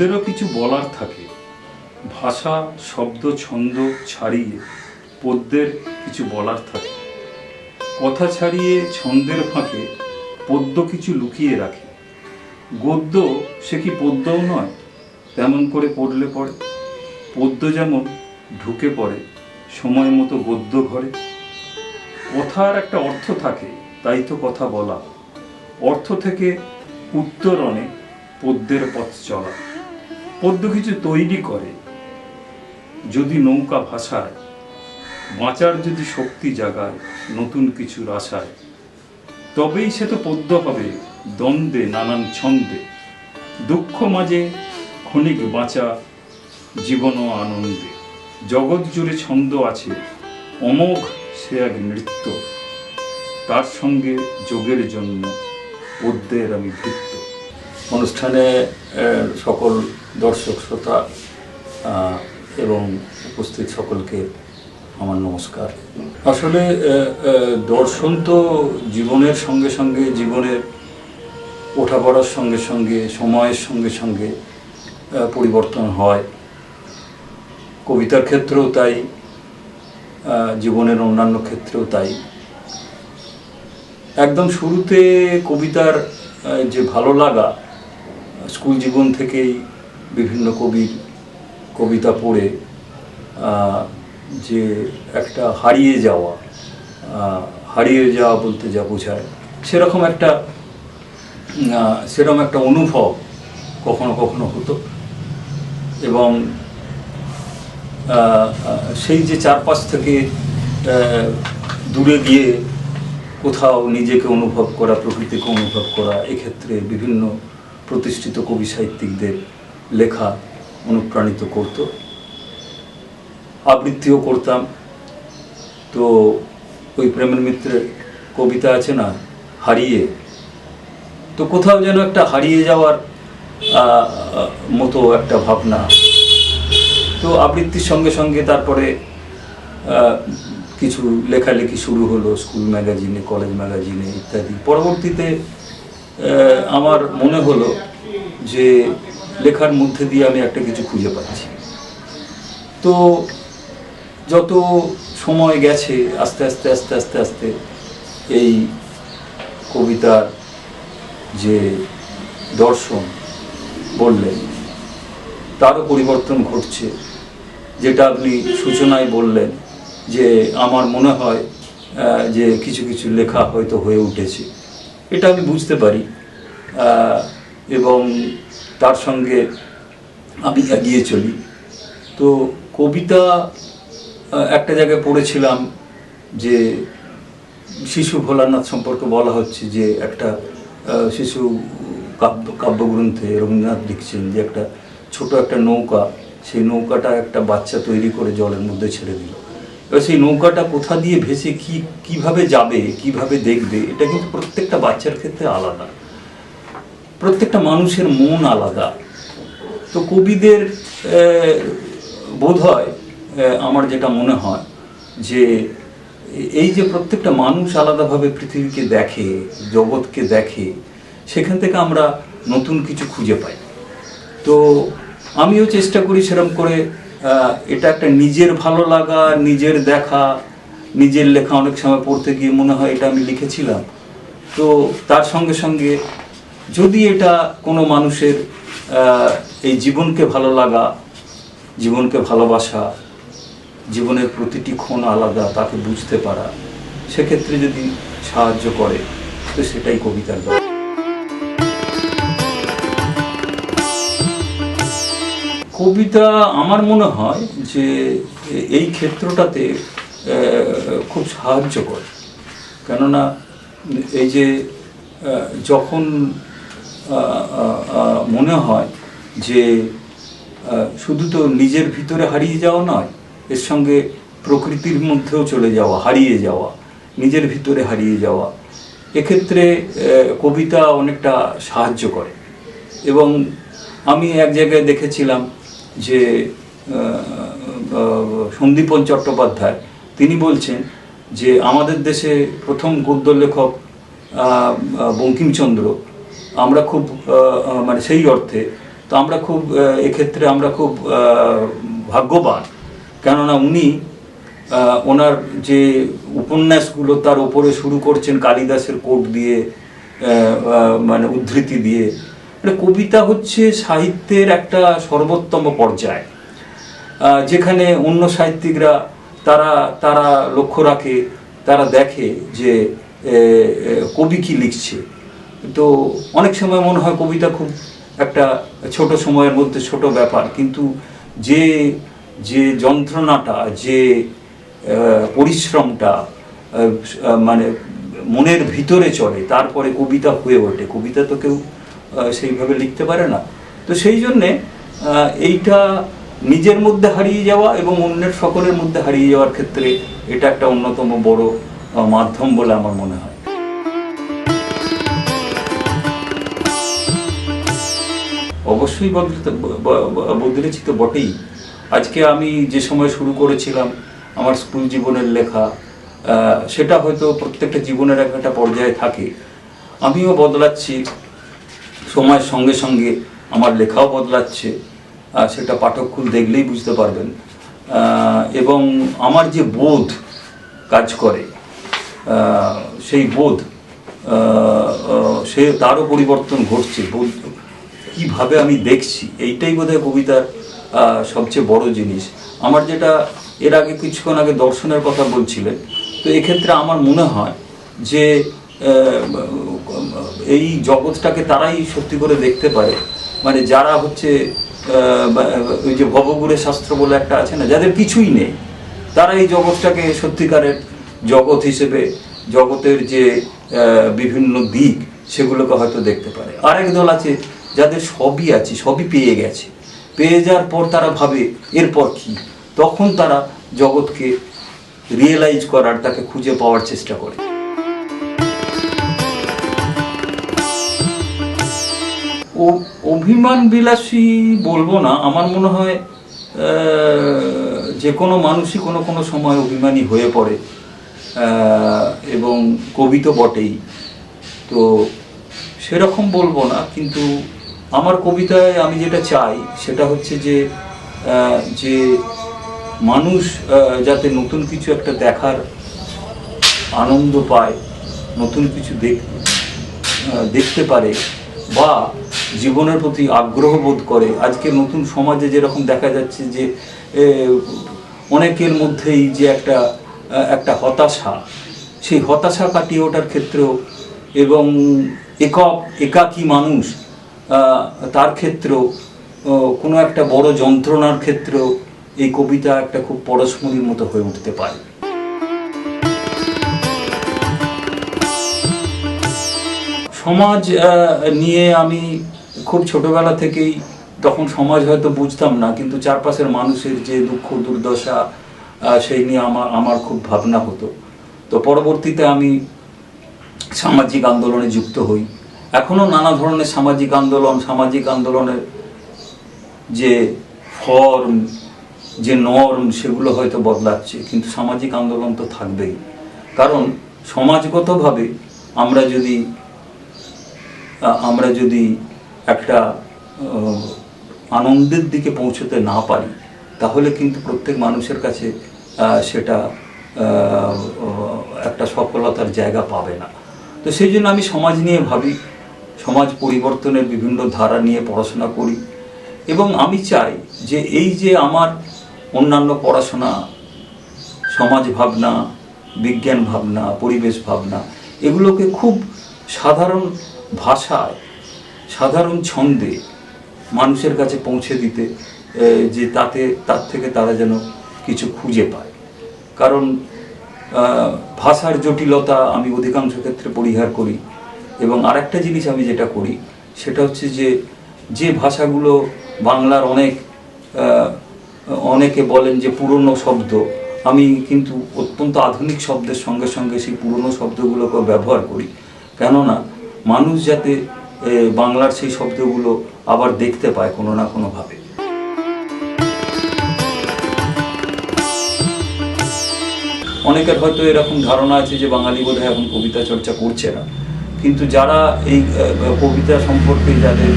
পদ্যেরও কিছু বলার থাকে। ভাষা শব্দ ছন্দ ছাড়িয়ে পদ্যের কিছু বলার থাকে। কথা ছাড়িয়ে ছন্দের ফাঁকে পদ্য কিছু লুকিয়ে রাখে। গদ্য সে কি পদ্যও নয়, তেমন করে পড়লে পড়ে। পদ্য যেমন ঢুকে পড়ে সময় মতো গদ্য ঘরে। কথার একটা অর্থ থাকে, তাই তো কথা বলা। অর্থ থেকে উত্তরণে পদ্যের পথ চলা। পদ্য কিছু তৈরি করে, যদি নৌকা ভাষায়, বাঁচার যদি শক্তি জাগায় নতুন কিছুর আশায়, তবেই সে তো পদ্য হবে দ্বন্দ্বে নানান ছন্দে। দুঃখ মাঝে ক্ষণিক বাঁচা, জীবন ও আনন্দে। জগৎ জুড়ে ছন্দ আছে, অমোঘ সে এক নৃত্য। তার সঙ্গে যোগের জন্য পদ্যের আমি ভৃত্য। অনুষ্ঠানে সকল দর্শক শ্রোতা এবং উপস্থিত সকলকে আমার নমস্কার। আসলে দর্শন তো জীবনের সঙ্গে সঙ্গে, জীবনের ওঠা পড়ার সঙ্গে সঙ্গে, সময়ের সঙ্গে সঙ্গে পরিবর্তন হয়। কবিতার ক্ষেত্রেও তাই, জীবনের অন্যান্য ক্ষেত্রেও তাই। একদম শুরুতে কবিতার যে ভালো লাগা, স্কুল জীবন থেকেই বিভিন্ন কবির কবিতা পড়ে যে একটা হারিয়ে যাওয়া বলতে যা বোঝায়, সেরকম একটা অনুভব কখনো কখনো হতো। এবং সেই যে চারপাশ থেকে দূরে গিয়ে কোথাও নিজেকে অনুভব করা, প্রকৃতিকে অনুভব করা, এক্ষেত্রে বিভিন্ন প্রতিষ্ঠিত কবি সাহিত্যিকদের লেখা অনুপ্রাণিত করত। আবৃত্তিও করতাম। তো ওই প্রেমের মিত্রের কবিতা আছে না, হারিয়ে, তো কোথাও যেন একটা হারিয়ে যাওয়ার মতো একটা ভাবনা। তো আবৃত্তির সঙ্গে সঙ্গে তারপরে কিছু লেখালেখি শুরু হলো স্কুল ম্যাগাজিনে, কলেজ ম্যাগাজিনে ইত্যাদি। পরবর্তীতে আমার মনে হলো যে লেখার মধ্যে দিয়ে আমি একটা কিছু খুঁজে পাচ্ছি। তো যত সময় গেছে আস্তে আস্তে আস্তে আস্তে আস্তে এই কবিতার যে দর্শন বললেন, তারও পরিবর্তন ঘটছে। যেটা আপনি সূচনায় বললেন যে আমার মনে হয় যে কিছু কিছু লেখা হয়তো হয়ে উঠেছে, এটা আমি বুঝতে পারি। এবং তার সঙ্গে আমি এগিয়ে চলি। তো কবিতা একটা জায়গায় পড়েছিলাম যে শিশু ভোলানাথ সম্পর্কে বলা হচ্ছে যে একটা শিশু কাব্যগ্রন্থে রবীন্দ্রনাথ লিখছেন যে একটা ছোট একটা নৌকা, সেই নৌকাটা একটা বাচ্চা তৈরি করে জলের মধ্যে ছেড়ে দিল। এবার সেই নৌকাটা কোথা দিয়ে ভেসে কিভাবে যাবে, কিভাবে দেখবে, এটা কিন্তু প্রত্যেকটা বাচ্চার ক্ষেত্রে আলাদা, প্রত্যেকটা মানুষের মন আলাদা। তো কবিদের বোধ হয়, আমার যেটা মনে হয় যে এই যে প্রত্যেকটা মানুষ আলাদাভাবে পৃথিবীকে দেখে, জগৎকে দেখে, সেখান থেকে আমরা নতুন কিছু খুঁজে পাই। তো আমিও চেষ্টা করি সেরকম করে। এটা একটা নিজের ভালো লাগা, নিজের দেখা, নিজের লেখা অনেক সময় পড়তে গিয়ে মনে হয় এটা আমি লিখেছিলাম। তো তার সঙ্গে সঙ্গে যদি এটা কোনো মানুষের এই জীবনকে ভালো লাগা, জীবনকে ভালোবাসা, জীবনের প্রতিটি ক্ষণ আলাদা, তাকে বুঝতে পারা, সেক্ষেত্রে যদি সাহায্য করে, তো সেটাই কবিতার দরকার। কবিতা আমার মনে হয় যে এই ক্ষেত্রটাতে খুব সাহায্য করে। কেননা এই যে যখন মনে হয় যে শুধু তো নিজের ভিতরে হারিয়ে যাওয়া নয়, এর সঙ্গে প্রকৃতির মধ্যেও চলে যাওয়া, হারিয়ে যাওয়া, নিজের ভিতরে হারিয়ে যাওয়া, এক্ষেত্রে কবিতা অনেকটা সাহায্য করে। এবং আমি এক জায়গায় দেখেছিলাম যে সন্দীপন চট্টোপাধ্যায়, তিনি বলছেন যে আমাদের দেশে প্রথম গদ্য লেখক বঙ্কিমচন্দ্র, আমরা খুব মানে সেই অর্থে তো আমরা খুব এক্ষেত্রে আমরা খুব ভাগ্যবান, কেননা উনি ওনার যে উপন্যাসগুলো তার ওপরে শুরু করছেন কালিদাসের কোট দিয়ে, মানে উদ্ধৃতি দিয়ে। মানে কবিতা হচ্ছে সাহিত্যের একটা সর্বোত্তম পর্যায়, যেখানে অন্য সাহিত্যিকরা তারা তারা লক্ষ্য রাখে, তারা দেখে যে কবি কি লিখছে। তো অনেক সময় মনে হয় কবিতা খুব একটা ছোট সময়ের মধ্যে ছোট ব্যাপার, কিন্তু যে যে যন্ত্রণাটা, যে পরিশ্রমটা মানে মনের ভিতরে চলে, তারপরে কবিতা হয়ে ওঠে। কবিতা তো কেউ সেইভাবে লিখতে পারে না। তো সেই জন্যে এইটা নিজের মধ্যে হারিয়ে যাওয়া এবং অন্যের সকলের মধ্যে হারিয়ে যাওয়ার ক্ষেত্রে এটা একটা অন্যতম বড় মাধ্যম বলে আমার মনে হয়। অবশ্যই বদলেছি তো বটেই। আজকে আমি যে সময় শুরু করেছিলাম আমার স্কুল জীবনের লেখা, সেটা হয়তো প্রত্যেকটা জীবনের একটা পর্যায়ে থাকে। আমিও বদলাচ্ছি, সময়ের সঙ্গে সঙ্গে আমার লেখাও বদলাচ্ছে, সেটা পাঠককুল দেখলেই বুঝতে পারবেন। এবং আমার যে বোধ কাজ করে, সেই বোধ সে তারও পরিবর্তন ঘটছে। বোধ কীভাবে আমি দেখছি, এইটাই বোধহয় কবিতার সবচেয়ে বড় জিনিস। আমার যেটা এর আগে কিছুক্ষণ আগে দর্শনের কথা বলছিলেন, তো এক্ষেত্রে আমার মনে হয় যে এই জগৎটাকে তারাই সত্যি করে দেখতে পারে, মানে যারা হচ্ছে ওই যে ভবগুরে শাস্ত্র বলে একটা আছে না, যাদের কিছুই নেই, তারা এই জগৎটাকে সত্যিকারের জগৎ হিসেবে, জগতের যে বিভিন্ন দিক সেগুলোকে হয়তো দেখতে পারে। আরেক দল আছে যাদের সবই আছে, সবই পেয়ে গেছে, পেয়ে যাওয়ার পর তারা ভাবে এরপর কি, তখন তারা জগৎকে রিয়েলাইজ করার, তাকে খুঁজে পাওয়ার চেষ্টা করে। অভিমান বিলাসী বলবো না, আমার মনে হয় যে কোনো মানুষই কোনো কোনো সময় অভিমানী হয়ে পড়ে, এবং কবি তো বটেই। তো সেরকম বলবো না, কিন্তু আমার কবিতায় আমি যেটা চাই সেটা হচ্ছে যে যে মানুষ যাতে নতুন কিছু একটা দেখার আনন্দ পায়, নতুন কিছু দেখতে পারে, বা জীবনের প্রতি আগ্রহ বোধ করে। আজকে নতুন সমাজে যেরকম দেখা যাচ্ছে যে অনেকের মধ্যেই যে একটা হতাশা, সেই হতাশা কাটিয়ে ওঠার ক্ষেত্রেও, এবং একাকী মানুষ তার ক্ষেত্রেও, কোনো একটা বড় যন্ত্রণার ক্ষেত্রেও এই কবিতা একটা খুব পরশমণির মতো হয়ে উঠতে পারে। সমাজ নিয়ে আমি খুব ছোটবেলা থেকেই, তখন সমাজ হয়তো বুঝতাম না, কিন্তু চারপাশের মানুষের যে দুঃখ দুর্দশা, সেই নিয়ে আমার খুব ভাবনা হতো। তো পরবর্তীতে আমি সামাজিক আন্দোলনে যুক্ত হই। এখনও নানা ধরনের সামাজিক আন্দোলনের যে ফর্ম, যে নর্ম, সেগুলো হয়তো বদলাচ্ছে, কিন্তু সামাজিক আন্দোলন তো থাকবেই। কারণ সমাজগতভাবে আমরা যদি একটা আনন্দের দিকে পৌঁছতে না পারি, তাহলে কিন্তু প্রত্যেক মানুষের কাছে সেটা একটা সফলতার জায়গা পাবে না। তো সেই জন্য আমি সমাজ নিয়ে ভাবি, সমাজ পরিবর্তনের বিভিন্ন ধারা নিয়ে পড়াশোনা করি, এবং আমি চাই যে এই যে আমার অন্যান্য পড়াশোনা, সমাজ ভাবনা, বিজ্ঞান ভাবনা, পরিবেশ ভাবনা, এগুলোকে খুব সাধারণ ভাষায়, সাধারণ ছন্দে মানুষের কাছে পৌঁছে দিতে, যে তার থেকে তারা যেন কিছু খুঁজে পায়। কারণ ভাষার জটিলতা আমি অধিকাংশ ক্ষেত্রে পরিহার করি। এবং আরেকটা জিনিস আমি যেটা করি সেটা হচ্ছে যে ভাষাগুলো বাংলার অনেকে বলেন যে পুরনো শব্দ, আমি কিন্তু অত্যন্ত আধুনিক শব্দের সঙ্গে সঙ্গে সেই পুরনো শব্দগুলোকে ব্যবহার করি, কেননা মানুষ যাতে বাংলার সেই শব্দগুলো আবার দেখতে পায় কোনো না কোনোভাবে। অনেকের হয়তো এরকম ধারণা আছে যে বাঙালি বোধহয় এখন কবিতা চর্চা করছে না, কিন্তু যারা এই কবিতা সম্পর্কে যাদের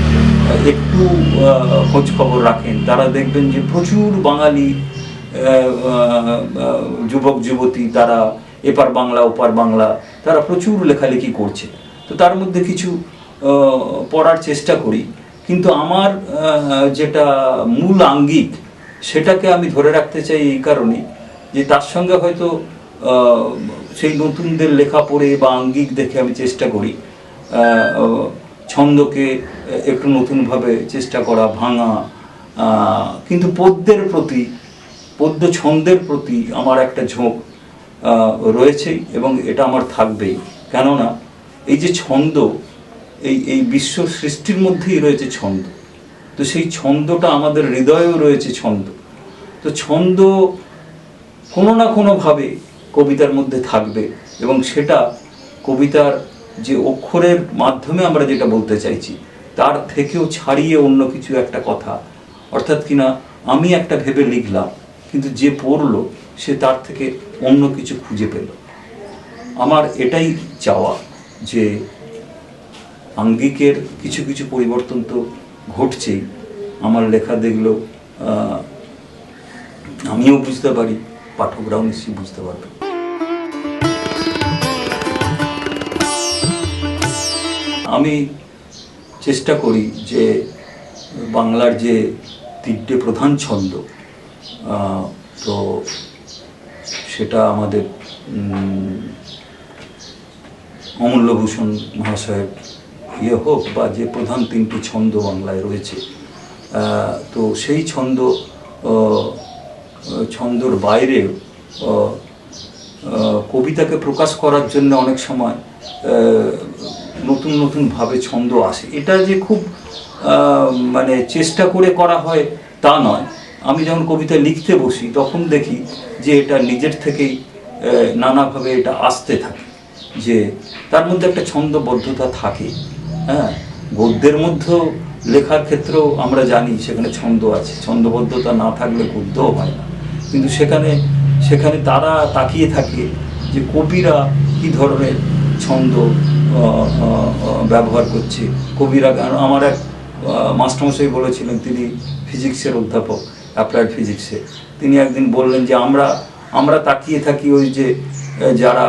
একটু খোঁজ খবর রাখেন তারা দেখবেন যে প্রচুর বাঙালি যুবক যুবতী তারা এপার বাংলা ওপার বাংলা তারা প্রচুর লেখালেখি করছে। তো তার মধ্যে কিছু পড়ার চেষ্টা করি, কিন্তু আমার যেটা মূল আঙ্গিক সেটাকে আমি ধরে রাখতে চাই এই কারণে যে তার সঙ্গে হয়তো সেই নতুনদের লেখা পড়ে বা আঙ্গিক দেখে আমি চেষ্টা করি ছন্দকে একটু নতুনভাবে চেষ্টা করা, ভাঙা। কিন্তু পদ্য ছন্দের প্রতি আমার একটা ঝোঁক রয়েছেই এবং এটা আমার থাকবেই। কেননা এই যে ছন্দ, এই বিশ্ব সৃষ্টির মধ্যেই রয়েছে ছন্দ, তো সেই ছন্দটা আমাদের হৃদয়েও রয়েছে ছন্দ। তো ছন্দ কোনো না কোনোভাবে কবিতার মধ্যে থাকবে এবং সেটা কবিতার যে অক্ষরের মাধ্যমে আমরা যেটা বলতে চাইছি তার থেকেও ছাড়িয়ে অন্য কিছু একটা কথা, অর্থাৎ কিনা আমি একটা ভেবে লিখলাম কিন্তু যে পড়লো সে তার থেকে অন্য কিছু খুঁজে পেল। আমার এটাই চাওয়া যে আঙ্গিকের কিছু কিছু পরিবর্তন তো ঘটছেই, আমার লেখা দেখলেও আমিও বুঝতে পারি, পাঠকরাও নিশ্চয়ই বুঝতে পারবে। আমি চেষ্টা করি যে বাংলার যে তিনটে প্রধান ছন্দ, তো সেটা আমাদের অমূল্যভূষণ মহাশয়ের হোক বা যে প্রধান তিনটি ছন্দ বাংলায় রয়েছে, তো সেই ছন্দর বাইরে কবিতাকে প্রকাশ করার জন্য অনেক সময় নতুন নতুনভাবে ছন্দ আসে। এটা যে খুব মানে চেষ্টা করে করা হয় তা নয়। আমি যখন কবিতা লিখতে বসি তখন দেখি যে এটা নিজের থেকেই নানাভাবে এটা আসতে থাকে, যে তার মধ্যে একটা ছন্দবদ্ধতা থাকে। হ্যাঁ, গদ্যের মধ্যেও লেখার ক্ষেত্রেও আমরা জানি সেখানে ছন্দ আছে, ছন্দবদ্ধতা না থাকলে গদ্যও হয় না। কিন্তু সেখানে তারা তাকিয়ে থাকে যে কবিরা কী ধরনের ছন্দ ব্যবহার করছে। কবিরা, আমার এক মাস্টারমশাই বলেছিলেন, তিনি ফিজিক্সের অধ্যাপক, অ্যাপ্লাইড ফিজিক্সে, তিনি একদিন বললেন যে আমরা তাকিয়ে থাকি ওই যে যারা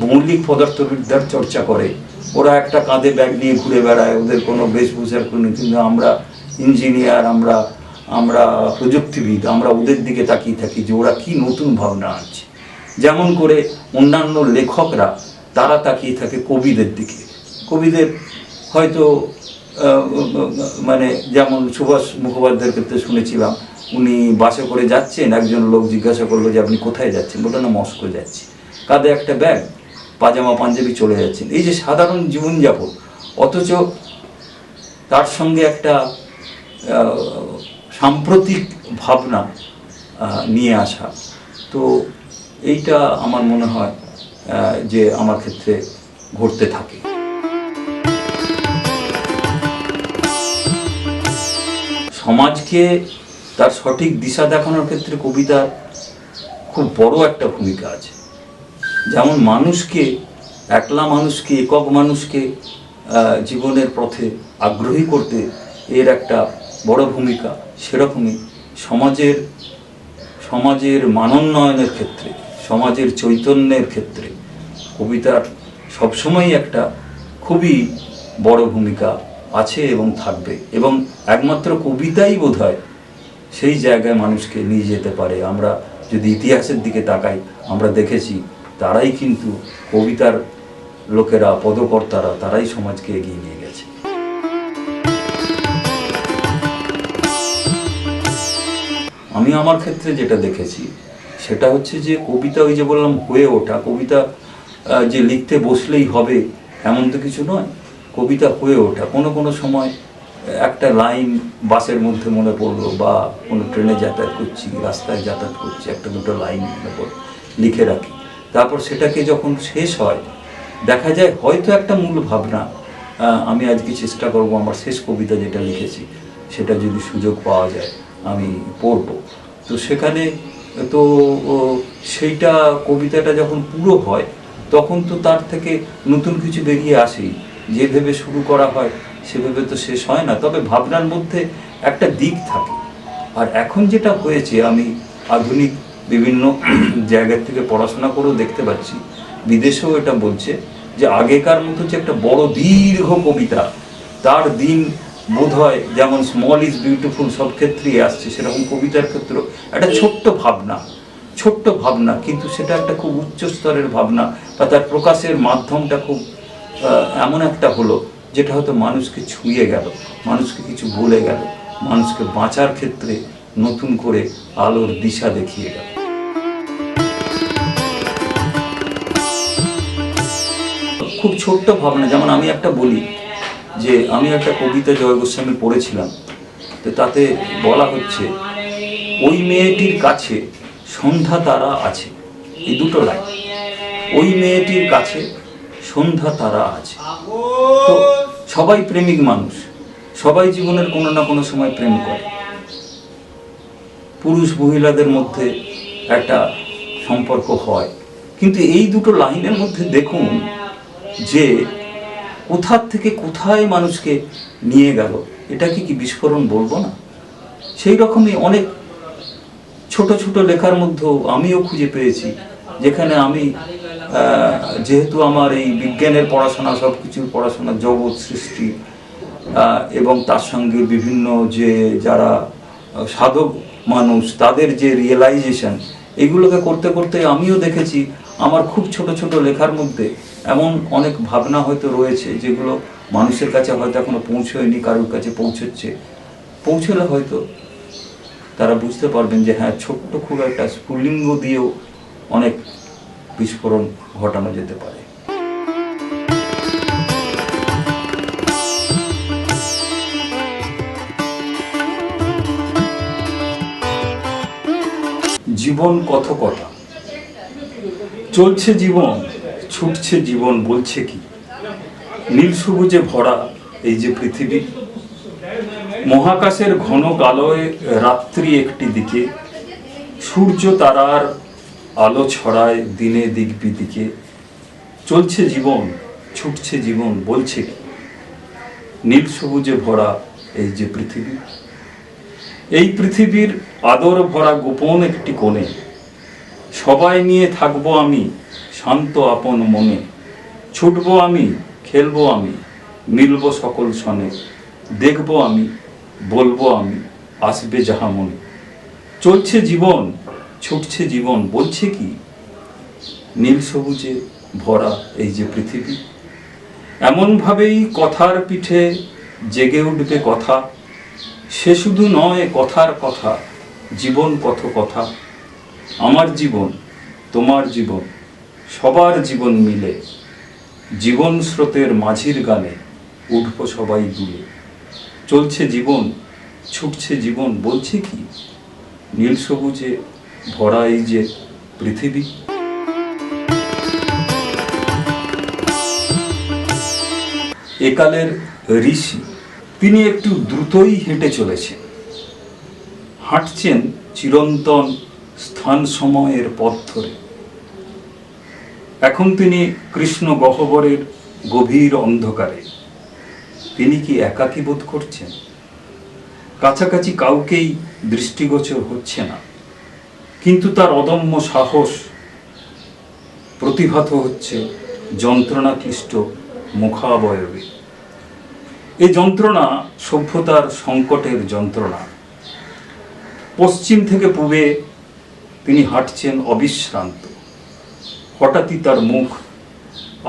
মৌলিক পদার্থবিদ্যার চর্চা করে ওরা একটা কাঁধে ব্যাগ নিয়ে ঘুরে বেড়ায়, ওদের কোনো বেশভূষার কোনো, কিন্তু আমরা ইঞ্জিনিয়ার, আমরা প্রযুক্তিবিদ, আমরা ওদের দিকে তাকিয়ে থাকি যে ওরা কি নতুন ভাবনা আনছে। যেমন করে অন্যান্য লেখকরা তারা তাকিয়ে থাকে কবিদের দিকে। কবিদের হয়তো মানে যেমন সুভাষ মুখোপাধ্যায়ের ক্ষেত্রে শুনেছিলাম, উনি বাসে করে যাচ্ছেন, একজন লোক জিজ্ঞাসা করলো যে আপনি কোথায় যাচ্ছেন, বললেন না মস্কো যাচ্ছি, কাঁধে একটা ব্যাগ, পাজামা পাঞ্জাবি, চলে যাচ্ছেন। এই যে সাধারণ জীবনযাপন, অথচ তার সঙ্গে একটা সাম্প্রতিক ভাবনা নিয়ে আসা। তো এইটা আমার মনে হয় যে আমার ক্ষেত্রে ঘটতে থাকে। সমাজকে তার সঠিক দিশা দেখানোর ক্ষেত্রে কবিতার খুব বড় একটা ভূমিকা আছে। যেমন একলা মানুষকে, একক মানুষকে জীবনের পথে আগ্রহী করতে এর একটা বড় ভূমিকা, সেরকমই সমাজের মানোন্নয়নের ক্ষেত্রে, সমাজের চৈতন্যের ক্ষেত্রে কবিতার সবসময়ই একটা খুবই বড় ভূমিকা আছে এবং থাকবে। এবং একমাত্র কবিতাই বোধহয় সেই জায়গায় মানুষকে নিয়ে যেতে পারে। আমরা যদি ইতিহাসের দিকে তাকাই, আমরা দেখেছি তারাই কিন্তু কবিতার লোকেরা, পদকর্তারা, তারাই সমাজকে এগিয়ে নিয়ে গেছে। আমি আমার ক্ষেত্রে যেটা দেখেছি সেটা হচ্ছে যে কবিতা, ওই যে বললাম হয়ে ওঠা, কবিতা যে লিখতে বসলেই হবে এমন তো কিছু নয়। কবিতা হয়ে ওঠা, কোনো সময় একটা লাইন বাসের মধ্যে মনে পড়লো বা কোনো ট্রেনে যাতায়াত করছি, রাস্তায় যাতায়াত করছি, একটা দুটো লাইন মনে পড়ে লিখে রাখি। তারপর সেটাকে যখন শেষ হয় দেখা যায় হয়তো একটা মূল ভাবনা, আমি আজকে চেষ্টা করব আমার শেষ কবিতা যেটা লিখেছি সেটা যদি সুযোগ পাওয়া যায় আমি পড়ব। তো সেখানে তো সেইটা, কবিতাটা যখন পুরো হয় তখন তো তার থেকে নতুন কিছু বেরিয়ে আসেই। যেভাবে শুরু করা হয় সেভাবে তো শেষ হয় না, তবে ভাবনার মধ্যে একটা দিক থাকে। আর এখন যেটা হয়েছে, আমি আধুনিক বিভিন্ন জায়গা থেকে পড়াশোনা করেও দেখতে পাচ্ছি, বিদেশেও এটা বলছে যে আগেকার মতো যে একটা বড় দীর্ঘ কবিতা, তার দিন বোধ হয় যেমন স্মল ইজ বিউটিফুল সব ক্ষেত্রেই আসছে, সেরকম কবিতার ক্ষেত্রেও একটা ছোট্ট ভাবনা, কিন্তু সেটা একটা খুব উচ্চ স্তরের ভাবনা, বা তার প্রকাশের মাধ্যমটা খুব এমন একটা হলো যেটা হয়তো মানুষকে ছুঁয়ে গেল, মানুষকে কিছু বলে গেল, মানুষকে বাঁচার ক্ষেত্রে নতুন করে আলোর দিশা দেখিয়ে গেল। খুব ছোট্ট ভাবনা, যেমন আমি একটা বলি যে আমি একটা কবিতা জয় গোস্বামী পড়েছিলাম, তো তাতে বলা হচ্ছে, ওই মেয়েটির কাছে সন্ধ্যা তারা আছে, এই দুটো লাইন, ওই মেয়েটির কাছে সন্ধ্যা তারা আছে। তো সবাই প্রেমিক মানুষ, সবাই জীবনের কোনো না কোনো সময় প্রেম করে, পুরুষ মহিলাদের মধ্যে একটা সম্পর্ক হয়, কিন্তু এই দুটো লাইনের মধ্যে দেখুন যে কোথা থেকে কোথায় মানুষকে নিয়ে গেল। এটাকে কি বিস্ফোরণ বলবো না? সেই রকমই অনেক ছোট ছোট লেখার মধ্যেও আমিও খুঁজে পেয়েছি, যেখানে আমি যেহেতু আমার এই বিজ্ঞানের পড়াশোনা, সব কিছুর পড়াশোনা, জগৎ সৃষ্টি এবং তার সঙ্গে বিভিন্ন যে যারা সাধক মানুষ তাদের যে রিয়েলাইজেশন, এগুলোকে করতে করতে আমিও দেখেছি আমার খুব ছোট ছোট লেখার মধ্যে এমন অনেক ভাবনা হয়তো রয়েছে যেগুলো মানুষের কাছে হয়তো এখনো পৌঁছয়নি, কারোর কাছে পৌঁছলে হয়তো তারা বুঝতে পারবেন যে হ্যাঁ, ছোট্ট খুব একটা স্ফুলিঙ্গ দিয়েও অনেক বিস্ফোরণ ঘটানো যেতে পারে। জীবন কত কথা, চলছে জীবন, ছুটছে জীবন, বলছে কি? নীল সবুজে ভরা এই যে পৃথিবী, মহাকাশের ঘন কালোয় রাত্রি একটি দিকে, সূর্য তারার আলো ছড়ায় দিনে দিক বিদিকে। চলছে জীবন, ছুটছে জীবন, বলছে কি? নীল সবুজে ভরা এই যে পৃথিবী, এই পৃথিবীর আদর ভরা গোপন একটি কোণে সবাই নিয়ে থাকবো আমি শান্ত আপন মনে। ছুটবো আমি, খেলবো আমি, মিলবো সকল সনে, দেখবো আমি, বলবো আমি, আসবে যাহা মনে। চলছে জীবন, ছুটছে জীবন, বলছে কি? নীল সবুজে ভরা এই যে পৃথিবী। এমনভাবেই কথার পিঠে জেগে উঠবে কথা, সে শুধু নয় কথার কথা, জীবন কত কথা। আমার জীবন, তোমার জীবন, সবার জীবন মিলে, জীবন স্রোতের মাঝির গানে উঠব সবাই দুলে। চলছে জীবন, ছুটছে জীবন, বলছে কি? নীল সবুজে ভরা এই যে পৃথিবী। একালের ঋষি, তিনি একটু দ্রুতই হেঁটে চলেছেন, হাঁটছেন চিরন্তন স্থান সময়ের পথ ধরে। এখন তিনি কৃষ্ণ গহ্বরের গভীর অন্ধকারে। তিনি কি একাকী বোধ করছেন? কাছাকাছি কাউকেই দৃষ্টিগোচর হচ্ছে না, কিন্তু তার অদম্য সাহস প্রতিভাত হচ্ছে যন্ত্রণাক্লিষ্ট মুখাবয়বে। এই যন্ত্রণা সভ্যতার সংকটের যন্ত্রণা। পশ্চিম থেকে পূবে তিনি হাঁটছেন অবিশ্রান্ত। হঠাৎই তার মুখ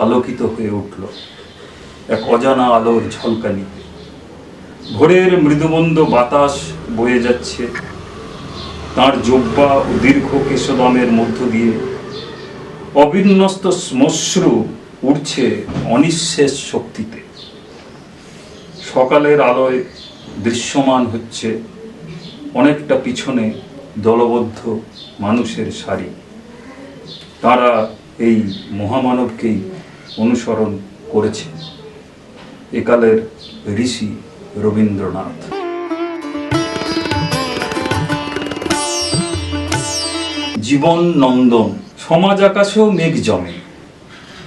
আলোকিত হয়ে উঠল এক অজানা আলোর ঝলকানিতে। ভোরের মৃদুমন্দ বাতাস বয়ে যাচ্ছে তার জোব্বা ও দীর্ঘ কেশদমের মধ্য দিয়ে। অবিন্যস্ত শ্মশ্রু উঠছে অনিঃশেষ শক্তিতে। সকালের আলোয় দৃশ্যমান হচ্ছে অনেকটা পিছনে দলবদ্ধ মানুষের সারি। তারা এই মহামানবকেই অনুসরণ করেছে, একালের ঋষি রবীন্দ্রনাথ। জীবন নন্দন, সমাজ আকাশেও মেঘ জমে,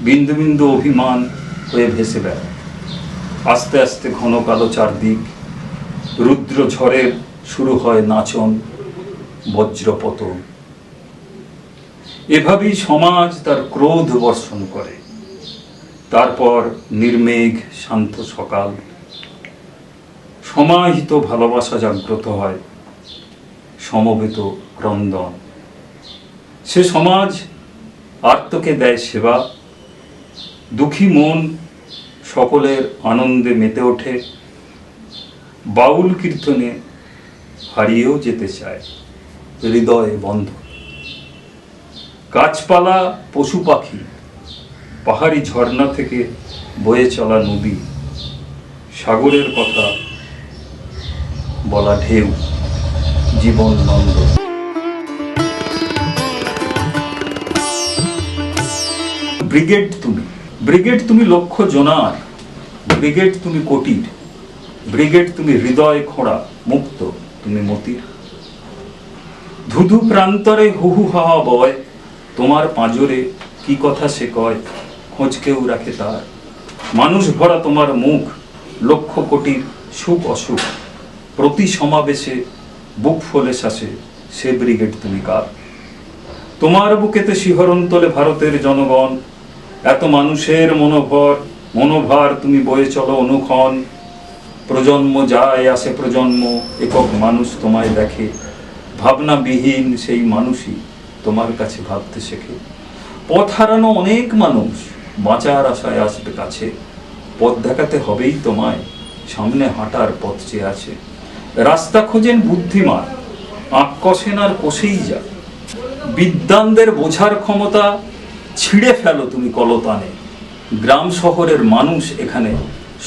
বিন্দু বিন্দু অভিমান হয়ে ভেসে বেড়ায়। আস্তে আস্তে ঘন কালো চারদিক, রুদ্র ঝড়ের শুরু হয় নাচন, বজ্রপতন। এভাবেই সমাজ তার ক্রোধ বর্ষণ করে। তারপর নির্মেঘ শান্ত সকাল, সমাহিত ভালোবাসা জাগ্রত হয়, সমবেত ক্রন্দন। সে সমাজ আর্তকে দেয় সেবা, দুঃখী মন সকলের আনন্দে মেতে ওঠে, বাউল কীর্তনে হারিয়েও যেতে চায় হৃদয় বন্ধ। গাছপালা, পশু পাখি, পাহাড়ি ঝর্ণা থেকে বয়ে চলা নদী, সাগরের কথা বলা ঢেউ, জীবন নন্দ। ব্রিগেড তুমি লক্ষ জনার, ব্রিগেড তুমি কোটির, ব্রিগেড তুমি হৃদয় খোঁড়া মুক্ত, তুমি মতির। ধুধু প্রান্তরে হুহু হাওয়া বয়, তোমার পাঁজরে কি কথা সে কয়, খোঁজ কেউ রাখে তার। মানুষ ভরা তোমার মুখ, লক্ষ কোটির সুখ অসুখ, প্রতি সমাবেশে বুক ফলে শ্বাসে, সে ব্রিগেড তুমি কার। তোমার বুকেতে শিহরণ তোলে ভারতের জনগণ, এত মানুষের মনোভার তুমি বয়ে চলো অনুক্ষণ। প্রজন্ম যায় আসে প্রজন্ম, একক মানুষ তোমায় দেখে, ভাবনাবিহীন সেই মানুষই তোমার কাছে ভাবতে শেখে। পথ হারানো অনেক মানুষ বাঁচার আশায় আসবে কাছে, পথ দেখাতে হবেই তোমায়, সামনে হাঁটার পথ চেয়ে আছে। রাস্তা খোঁজেন বুদ্ধিমান, আঁক কষেন আর কষেই যা। বিদ্বানদের বোঝার ক্ষমতা ছিঁড়ে ফেলো তুমি কলতানে, গ্রাম শহরের মানুষ এখানে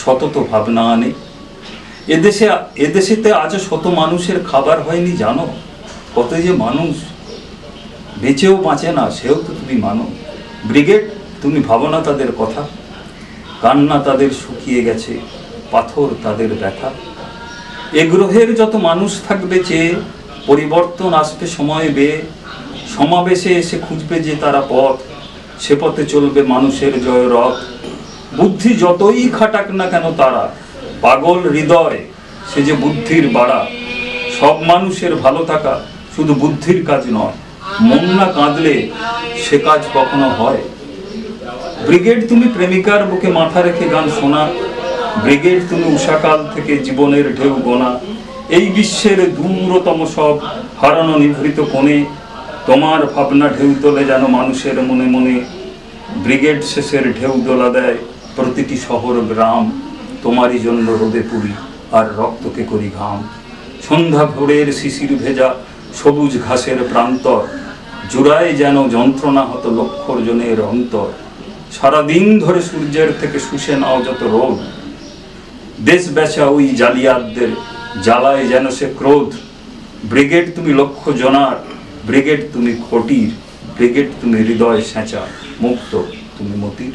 সতত ভাবনা আনে। এদেশেতে আজও শত মানুষের খাবার হয়নি জানো, কত যে মানুষ বেঁচেও বাঁচে না, সেও তো তুমি মানো। ব্রিগেড তুমি ভাবনা তাদের কথা, কান্না তাদের শুকিয়ে গেছে, পাথর তাদের ব্যথা। এ গ্রহের যত মানুষ থাকবে চেয়ে, পরিবর্তন আসবে সময় বেয়ে, সমাবেশে এসে খুঁজবে যে তারা পথ, সে পথে চলবে মানুষের জয় রথ। বুদ্ধি যতই খাটাক না কেন তারা, পাগল হৃদয় সে যে বুদ্ধির বাড়া। সব মানুষের ভালো থাকা শুধু বুদ্ধির কাজ নয়, মন না কাঁদলে সে কাজ কখনো হয়। ব্রিগেড তুমি প্রেমিকার বুকে মাথা রেখে গান শোনা, ব্রিগেড তুমি উষাকাল থেকে জীবনের ঢেউ গোনা। এই বিশ্বের দূরতম সব হারানো নিভৃত কোণে, তোমার ভাবনা ঢেউ তোলে যেন মানুষের মনে মনে। ব্রিগেড শেষের ঢেউ দোলা দেয় প্রতিটি শহর গ্রাম, তোমারই জন্য রোদে পুরি আর রক্তকে করি ঘাম। সন্ধ্যা ভোরের শিশির ভেজা সবুজ ঘাসের প্রান্তর, জুড়ায় যেন যন্ত্রণা হতো লক্ষ জনের অন্তর। সারাদিন ধরে সূর্যের থেকে শুষে নাও যত রোদ, দেশ বেচা ওই জালিয়াতদের জ্বালায় যেন সে ক্রোধ। ব্রিগেড তুমি লক্ষ জনার, ব্রিগেড তুমি কোটির, ব্রিগেড তুমি হৃদয় সেঁচা মুক্ত, তুমি মতির।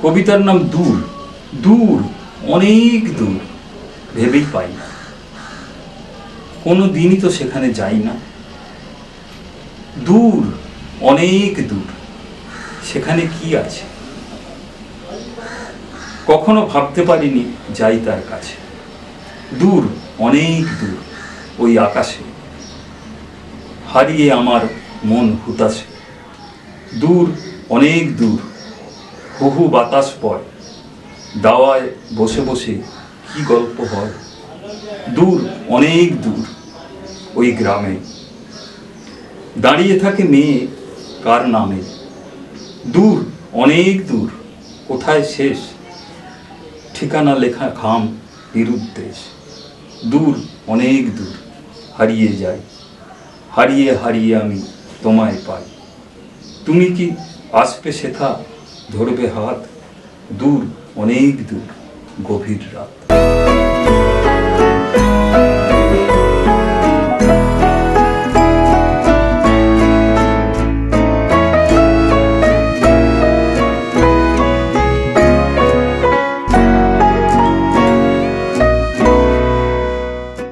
কবিতার নাম দূর। দূর, অনেক দূর, ভেবেই পাই না, কোনো দিনই তো সেখানে যাই না। দূর, অনেক দূর, সেখানে কি আছে কখনো ভাবতে পারিনি যাই তার কাছে। দূর, অনেক দূর, ওই আকাশে হারিয়ে আমার মন হুতাশে। দূর, অনেক দূর, হুহু বাতাস পয়, দাওয়ায় বসে বসে কি গল্প হয়। দূর, অনেক দূর, ওই গ্রামে দাঁড়িয়ে থাকে মেয়ে কার নামে। দূর, অনেক দূর, কোথায় শেষ ঠিকানা লেখা খাম নিরুদ্দেশ। দূর, অনেক দূর, হারিয়ে যাই, হারিয়ে হারিয়ে আমি তোমায় পাই। তুমি কি আসবে সেথা, ধরবে হাত। দূর, অনেক দূর, গভীর রাত।